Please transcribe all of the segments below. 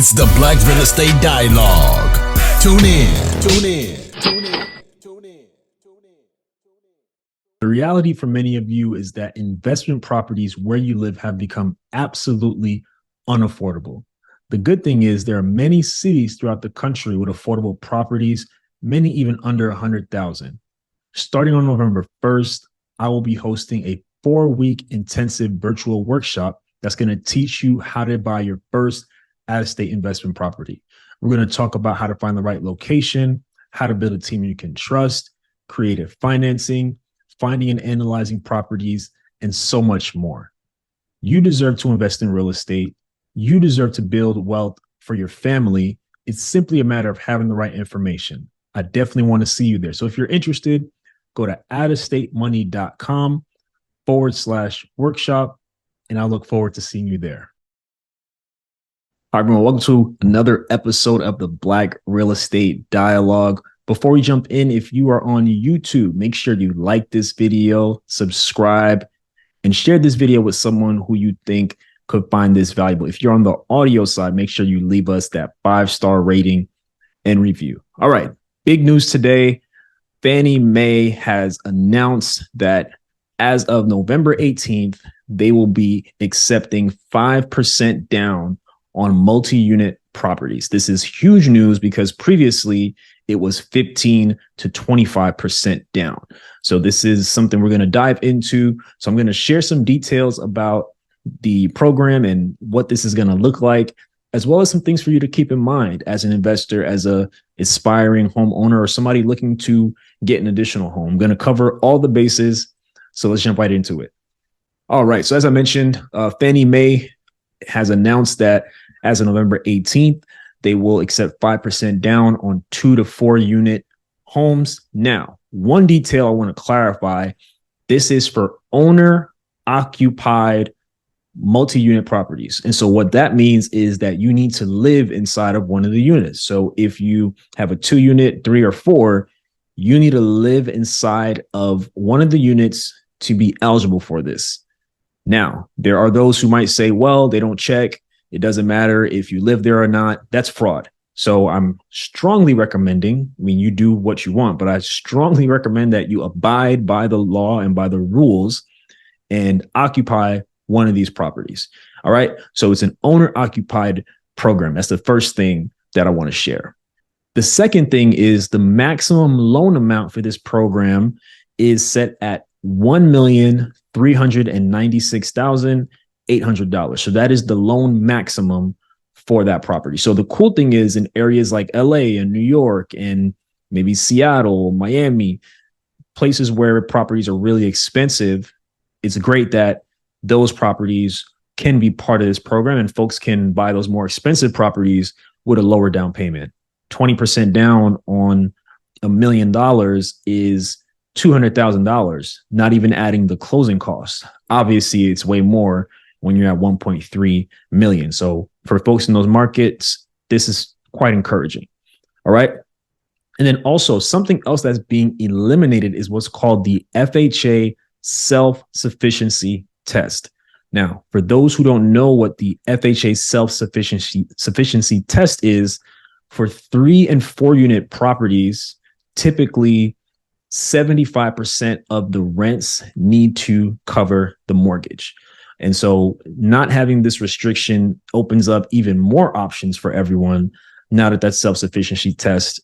It's the Black Real Estate Dialogue. Tune in. Tune in. Tune in. Tune in. Tune in. The reality for many of you is that investment properties where you live have become absolutely unaffordable. The good thing is there are many cities throughout the country with affordable properties, many even under 100,000. Starting on November 1st, I will be hosting a 4-week intensive virtual workshop that's going to teach you how to buy your first out-of-state investment property. We're going to talk about how to find the right location, how to build a team you can trust, creative financing, finding and analyzing properties, and so much more. You deserve to invest in real estate. You deserve to build wealth for your family. It's simply a matter of having the right information. I definitely want to see you there. So if you're interested, go to outofstatemoney.com/workshop, and I look forward to seeing you there. All right, everyone, welcome to another episode of the Black Real Estate Dialogue. Before we jump in, if you are on YouTube, make sure you like this video, subscribe, and share this video with someone who you think could find this valuable. If you're on the audio side, make sure you leave us that 5-star rating and review. All right, big news today. Fannie Mae has announced that as of November 18th, they will be accepting 5% down on multi-unit properties. This is huge news because previously it was 15 to 25% down. So this is something we're going to dive into. So I'm going to share some details about the program and what this is going to look like, as well as some things for you to keep in mind as an investor, as a aspiring homeowner, or somebody looking to get an additional home. I'm going to cover all the bases. So let's jump right into it. All right. So as I mentioned, Fannie Mae has announced that as of November 18th, they will accept 5% down on 2 to 4 unit homes. Now, one detail I want to clarify, this is for owner occupied multi-unit properties. And so what that means is that you need to live inside of one of the units. So if you have a 2-unit, 3 or 4, you need to live inside of one of the units to be eligible for this. Now, there are those who might say, well, they don't check. It doesn't matter if you live there or not. That's fraud. So I'm strongly recommending, you do what you want, but I strongly recommend that you abide by the law and by the rules and occupy one of these properties. All right. So it's an owner occupied program. That's the first thing that I want to share. The second thing is the maximum loan amount for this program is set at $1,396,800. So that is the loan maximum for that property. So the cool thing is in areas like LA and New York and maybe Seattle, Miami, places where properties are really expensive, it's great that those properties can be part of this program and folks can buy those more expensive properties with a lower down payment. 20% down on $1 million is $200,000, not even adding the closing costs. Obviously, it's way more when you're at 1.3 million. So for folks in those markets, this is quite encouraging. All right. And then also something else that's being eliminated is what's called the FHA Self-Sufficiency test. Now, for those who don't know what the FHA Self-Sufficiency test is, for 3 and 4 unit properties, typically 75% of the rents need to cover the mortgage. And so not having this restriction opens up even more options for everyone now that that self-sufficiency test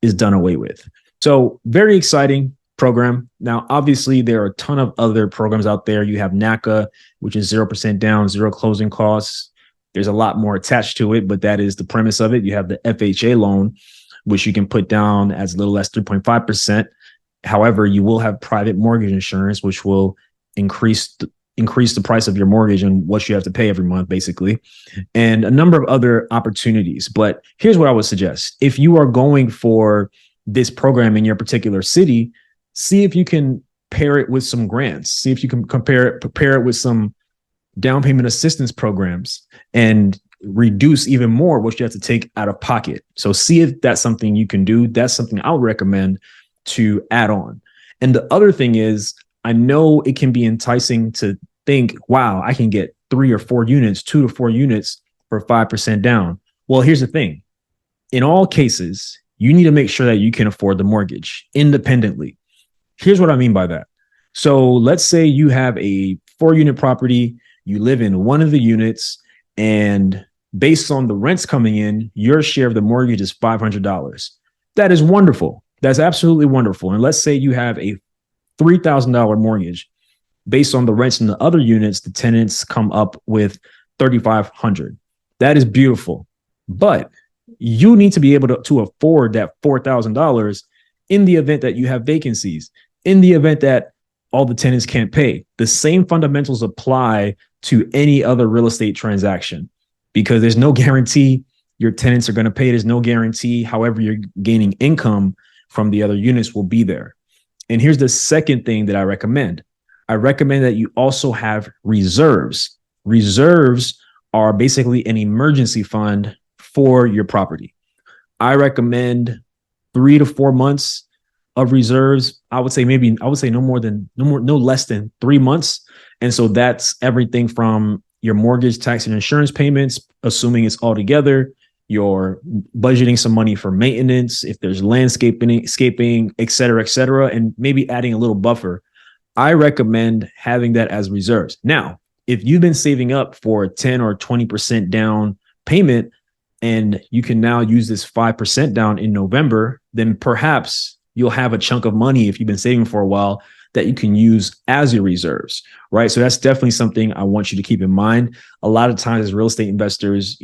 is done away with. So very exciting program. Now, obviously, there are a ton of other programs out there. You have NACA, which is 0% down, 0 closing costs. There's a lot more attached to it, but that is the premise of it. You have the FHA loan, which you can put down as little as 3.5%. However, you will have private mortgage insurance, which will increase the price of your mortgage and what you have to pay every month, basically, and a number of other opportunities. But here's what I would suggest. If you are going for this program in your particular city, see if you can pair it with some grants. See if you can prepare it with some down payment assistance programs and reduce even more what you have to take out of pocket. So see if that's something you can do. That's something I would recommend to add on. And the other thing is, I know it can be enticing to think, wow, I can get 3 or 4 units, 2 to 4 units for 5% down. Well, here's the thing. In all cases, you need to make sure that you can afford the mortgage independently. Here's what I mean by that. So let's say you have a 4-unit property, you live in one of the units, and based on the rents coming in, your share of the mortgage is $500. That is wonderful. That's absolutely wonderful. And let's say you have a $3,000 mortgage. Based on the rents in the other units, the tenants come up with $3,500. That is beautiful. But you need to be able to afford that $4,000 in the event that you have vacancies, in the event that all the tenants can't pay. The same fundamentals apply to any other real estate transaction, because there's no guarantee your tenants are going to pay. There's no guarantee, however, you're gaining income from the other units will be there. And here's the second thing that I recommend. I recommend that you also have reserves. Reserves are basically an emergency fund for your property. I recommend 3 to 4 months of reserves. I would say no less than 3 months. And so that's everything from your mortgage, tax, and insurance payments, assuming it's all together. You're budgeting some money for maintenance, if there's landscaping, et cetera, and maybe adding a little buffer. I recommend having that as reserves. Now, if you've been saving up for a 10 or 20% down payment, and you can now use this 5% down in November, then perhaps you'll have a chunk of money, if you've been saving for a while, that you can use as your reserves, right? So that's definitely something I want you to keep in mind. A lot of times as real estate investors,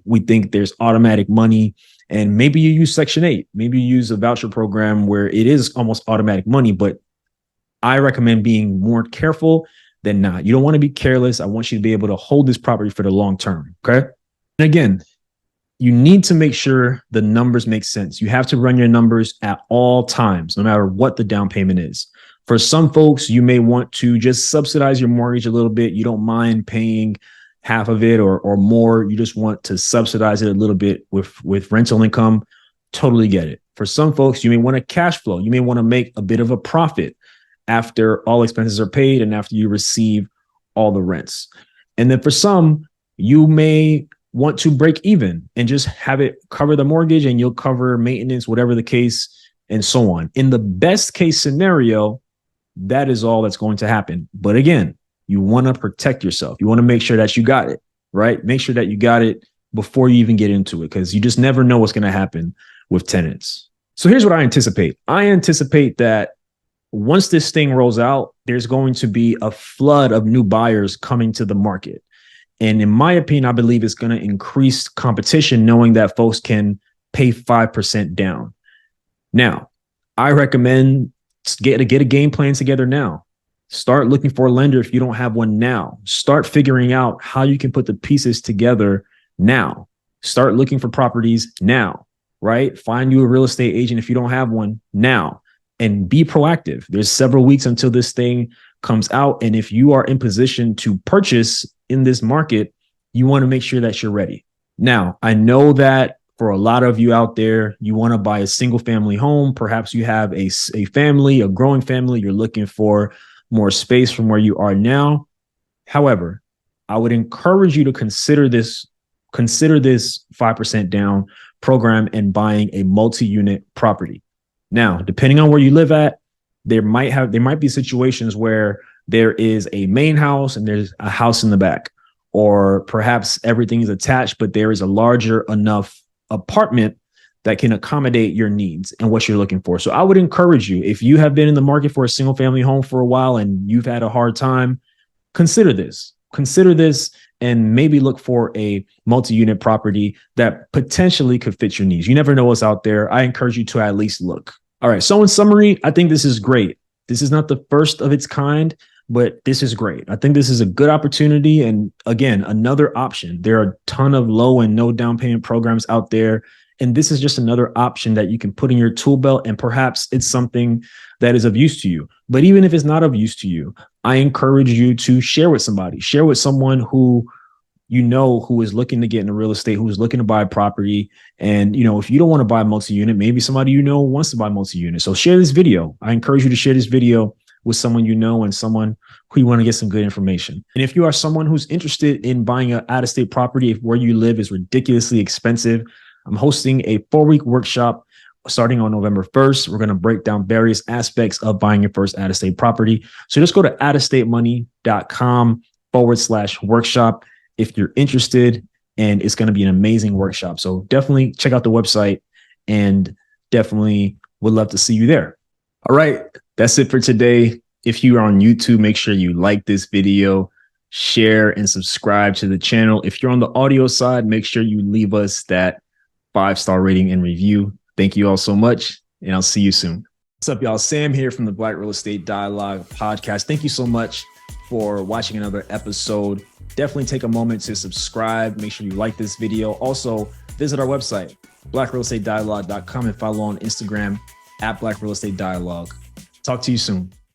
we think there's automatic money, and maybe you use Section 8, maybe you use a voucher program where it is almost automatic money, but I recommend being more careful than not. You don't want to be careless. I want you to be able to hold this property for the long term, okay? And again, you need to make sure the numbers make sense. You have to run your numbers at all times, no matter what the down payment is. For some folks, you may want to just subsidize your mortgage a little bit. You don't mind paying half of it or more. You just want to subsidize it a little bit with rental income. Totally get it. For some folks, you may want a cash flow. You may want to make a bit of a profit after all expenses are paid and after you receive all the rents. And then for some, you may want to break even and just have it cover the mortgage, and you'll cover maintenance, whatever the case, and so on. In the best case scenario, that is all that's going to happen. But again, you want to protect yourself. You want to make sure that you got it, right? Make sure that you got it before you even get into it, because you just never know what's going to happen with tenants. So here's what I anticipate. I anticipate that once this thing rolls out, there's going to be a flood of new buyers coming to the market. And in my opinion, I believe it's going to increase competition, knowing that folks can pay 5% down. Now, I recommend get a game plan together now. Start looking for a lender if you don't have one now. Start figuring out how you can put the pieces together now. Start looking for properties now, right? Find you a real estate agent if you don't have one now, and be proactive. There's several weeks until this thing comes out. And if you are in position to purchase in this market, you want to make sure that you're ready. Now, I know that for a lot of you out there, you want to buy a single family home. Perhaps you have a family, a growing family. You're looking for more space from where you are now. However, I would encourage you to consider this 5% down program and buying a multi-unit property. Now, depending on where you live at, there might be situations where there is a main house and there's a house in the back, or perhaps everything is attached, but there is a larger enough apartment that can accommodate your needs and what you're looking for. So I would encourage you, if you have been in the market for a single family home for a while and you've had a hard time, consider this and maybe look for a multi-unit property that potentially could fit your needs. You never know what's out there. I encourage you to at least look. All right. So in summary, I think this is great. This is not the first of its kind, but this is great. I think this is a good opportunity. And again, another option. There are a ton of low and no down payment programs out there. And this is just another option that you can put in your tool belt. And perhaps it's something that is of use to you. But even if it's not of use to you, I encourage you to share with somebody, share with someone who who is looking to get into real estate, who's looking to buy a property. And, if you don't want to buy a multi-unit, maybe somebody wants to buy multi-unit. So share this video. I encourage you to share this video with someone you know and someone who you want to get some good information. And if you are someone who's interested in buying an out-of-state property, if where you live is ridiculously expensive, I'm hosting a 4-week workshop starting on November 1st. We're going to break down various aspects of buying your first out-of-state property. So just go to outofstatemoney.com/workshop if you're interested, and it's going to be an amazing workshop. So definitely check out the website and definitely would love to see you there. All right, that's it for today. If you are on YouTube, make sure you like this video, share, and subscribe to the channel. If you're on the audio side, make sure you leave us that 5-star rating and review. Thank you all so much, and I'll see you soon. What's up, y'all? Sam here from the Black Real Estate Dialogue podcast. Thank you so much for watching another episode. Definitely take a moment to subscribe. Make sure you like this video. Also, visit our website, blackrealestatedialogue.com, and follow on Instagram @Black Real Estate Dialogue. Talk to you soon.